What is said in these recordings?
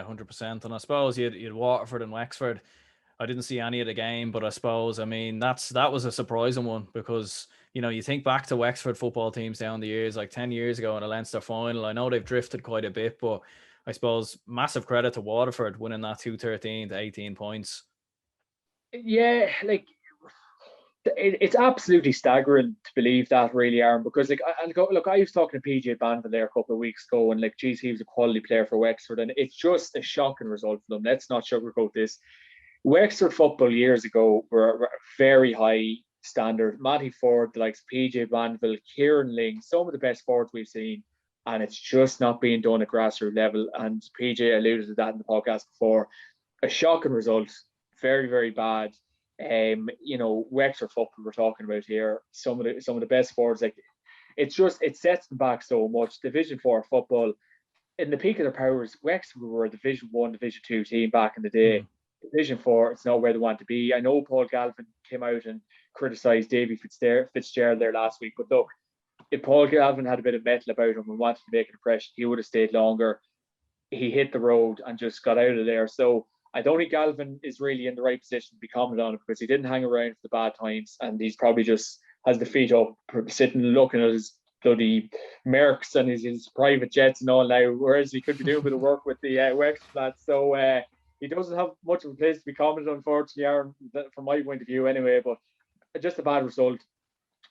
Yeah, 100%. And I suppose you'd Waterford and Wexford. I didn't see any of the game, but I suppose, I mean, that was a surprising one because, you think back to Wexford football teams down the years, like 10 years ago in a Leinster final. I know they've drifted quite a bit, but I suppose massive credit to Waterford winning that 213 to 18 points. Yeah, like it's absolutely staggering to believe that, really, Aaron, because look, I was talking to PJ Banville there a couple of weeks ago, and like, geez, he was a quality player for Wexford, and it's just a shocking result for them. Let's not sugarcoat this. Wexford football years ago were very high standard. Matty Ford, the likes of PJ Banville, Kieran Ling, some of the best forwards we've seen, and it's just not being done at grassroots level. And PJ alluded to that in the podcast before. A shocking result, very, very bad. Wexford football we're talking about here. Some of the best forwards, like it sets them back so much. Division 4 football, in the peak of their powers, Wexford were a Division 1, Division 2 team back in the day. Division 4, it's not where they want to be. I know Paul Galvin came out and criticised Davy Fitzgerald there last week, but look, if Paul Galvin had a bit of metal about him and wanted to make an impression, he would have stayed longer. He hit the road and just got out of there. So I don't think Galvin is really in the right position to be commented on it, because he didn't hang around for the bad times, and he's probably just has the feet up, sitting looking at his bloody Mercs and his private jets and all now, whereas he could be doing a bit of work with the Wexford lads. So he doesn't have much of a place to be commented, unfortunately, Aaron, from my point of view anyway. But just a bad result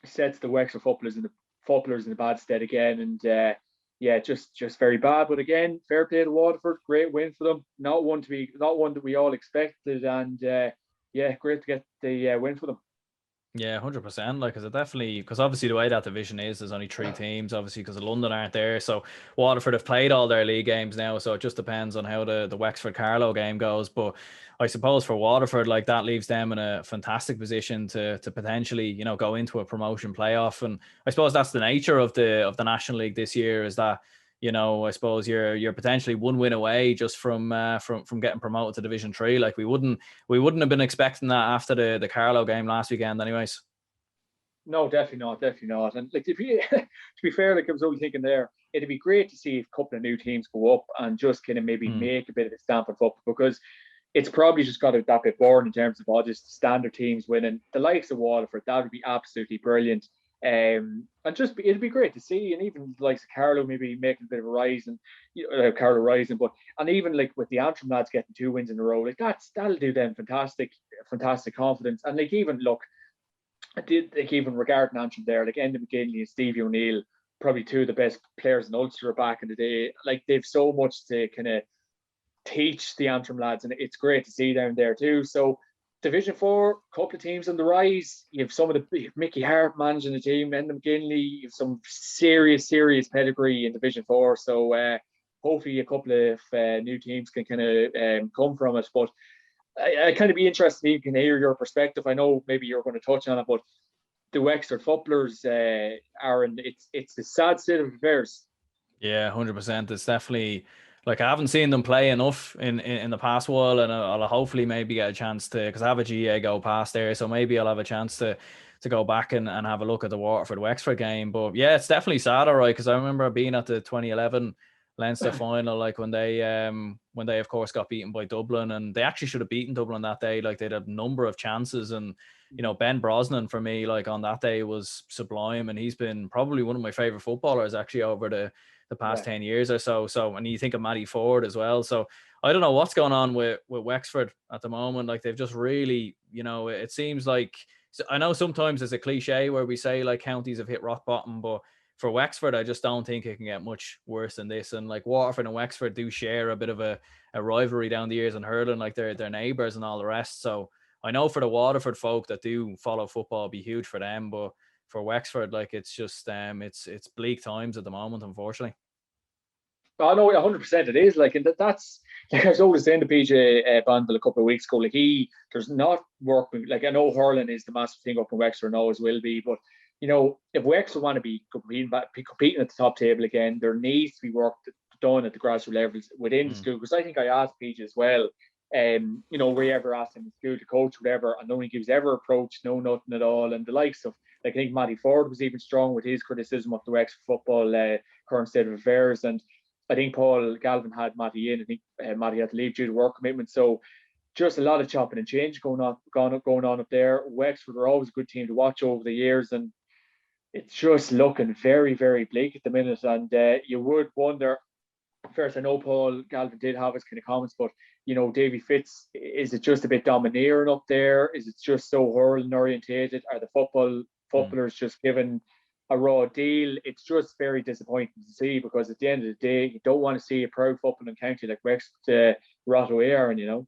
sets the Wexford footballers in a bad stead again, and just very bad. But again, fair play to Waterford, great win for them. Not one that we all expected, and great to get the win for them. Yeah, 100%. Like, is it definitely, because obviously the way that division is, there's only three teams, obviously, because of London aren't there. So Waterford have played all their league games now. So it just depends on how the Wexford Carlow game goes. But I suppose for Waterford, like, that leaves them in a fantastic position to potentially, go into a promotion playoff. And I suppose that's the nature of the National League this year, is that, I suppose you're potentially one win away just from getting promoted to Division 3. Like, we wouldn't have been expecting that after the Carlow game last weekend, anyways. No, definitely not. And like, to be fair, like, I was only thinking there, it'd be great to see a couple of new teams go up and just kind of maybe make a bit of a stamp of football, because it's probably just got that bit boring in terms of all just standard teams winning. The likes of Waterford, that would be absolutely brilliant. And it'd be great to see, and even like Carlow maybe making a bit of a rise, and Carlow rising, and even like with the Antrim lads getting 2 wins in a row, like that'll do them fantastic confidence. And like, even look, I did like, even regarding Antrim there, like Enda McGinley and Stevie O'Neill, probably two of the best players in Ulster back in the day. Like, they've so much to kind of teach the Antrim lads, and it's great to see down there too. So Division 4, couple of teams on the rise. You have some of the Mickey Hart managing the team, Enda McGinley. You have some serious pedigree in Division 4. So hopefully a couple of new teams can kind of come from it. But I kind of be interested if you can hear your perspective. I know maybe you're going to touch on it, but the Wexford footballers, Aaron, it's a sad state of affairs. Yeah, 100%. It's definitely, like, I haven't seen them play enough in the past while, and I'll hopefully maybe get a chance to, because I have a GA go past there, so maybe I'll have a chance to go back and have a look at the Waterford Wexford game. But yeah, it's definitely sad, all right, because I remember being at the 2011 Leinster final, like when they of course got beaten by Dublin, and they actually should have beaten Dublin that day. Like, they'd had a number of chances, and Ben Brosnan for me, like, on that day was sublime, and he's been probably one of my favorite footballers actually over the past 10 years or so. So, and you think of Matty Ford as well. So I don't know what's going on with Wexford at the moment. Like, they've just really, it seems like, I know sometimes it's a cliche where we say like counties have hit rock bottom, but for Wexford, I just don't think it can get much worse than this. And like, Waterford and Wexford do share a bit of a rivalry down the years in hurling, like they're neighbours and all the rest. So I know for the Waterford folk that do follow football, it'll be huge for them, but for Wexford, like, it's just it's bleak times at the moment, unfortunately. I know 100% it is. Like, and that's like I was always saying to PJ Banville a couple of weeks ago. Like, there's not work. Like, I know hurling is the massive thing up in Wexford and always will be, but if Wexford want to be competing at the top table again, there needs to be work done at the grassroots levels within the school. Because I think I asked PJ as well. We ever asked him in school to coach, whatever, and no one gives ever approach, no nothing at all. And the likes of, like, I think Matty Ford was even strong with his criticism of the Wexford football current state of affairs. And I think Paul Galvin had Matty in. I think Matty had to leave due to work commitments. So just a lot of chopping and change going on up there. Wexford were always a good team to watch over the years, and it's just looking very, very bleak at the minute. And you would wonder. First, I know Paul Galvin did have his kind of comments, but Davy Fitz, is it just a bit domineering up there? Is it just so hurling orientated? Are the footballers just given a raw deal? It's just very disappointing to see, because at the end of the day, you don't want to see a proud footballing county like Wexford rot away, Aaron.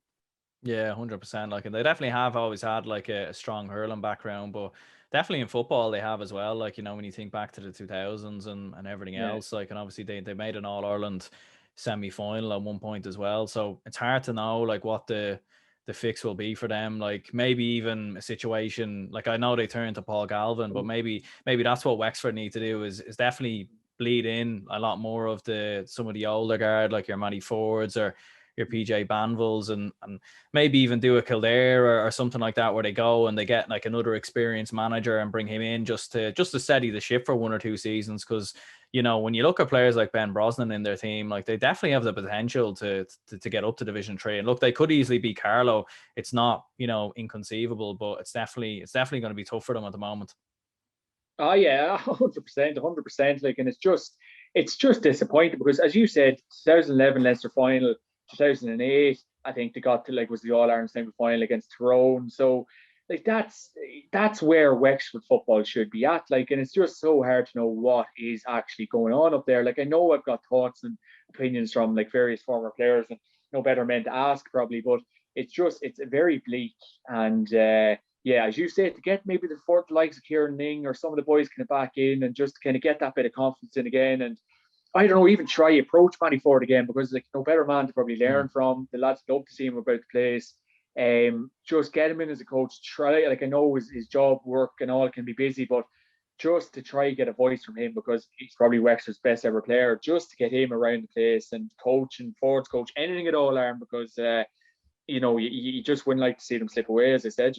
Yeah, 100%. Like, and they definitely have always had like a strong hurling background, but definitely in football they have as well. Like, when you think back to the 2000s and everything else, like, and obviously they made an All-Ireland semi-final at one point as well. So it's hard to know like what the fix will be for them. Like, maybe even a situation like, I know they turned to Paul Galvin, but maybe that's what Wexford need to do is definitely bleed in a lot more of some of the older guard, like your Matty Fords or your PJ Banvilles, and maybe even do a Kildare or something like that, where they go and they get like another experienced manager and bring him in just to steady the ship for 1 or 2 seasons. Because when you look at players like Ben Brosnan in their team, like they definitely have the potential to get up to Division 3. And look, they could easily be Carlow. It's not inconceivable, but it's definitely going to be tough for them at the moment. Oh yeah, 100%. Like, and it's just disappointing, because as you said, 2011 Leinster final, 2008, I think they got to was the All Ireland semi final against Tyrone. So like that's where Wexford football should be at. Like, and it's just so hard to know what is actually going on up there. Like, I know I've got thoughts and opinions from like various former players, and no better men to ask probably, but it's very bleak. And yeah, as you say, to get maybe the fourth likes of Kieran Ning or some of the boys kind of back in and just kind of get that bit of confidence in again. And I don't know, even try approach Matty Ford again, because like no better man to probably learn from. The lads love to see him about the place. Just get him in as a coach. Try, like, I know his job work and all can be busy, but just to try get a voice from him, because he's probably Wexford's best ever player. Just to get him around the place and coach and forwards coach, anything at all, Aaron, because you just wouldn't like to see them slip away, as I said.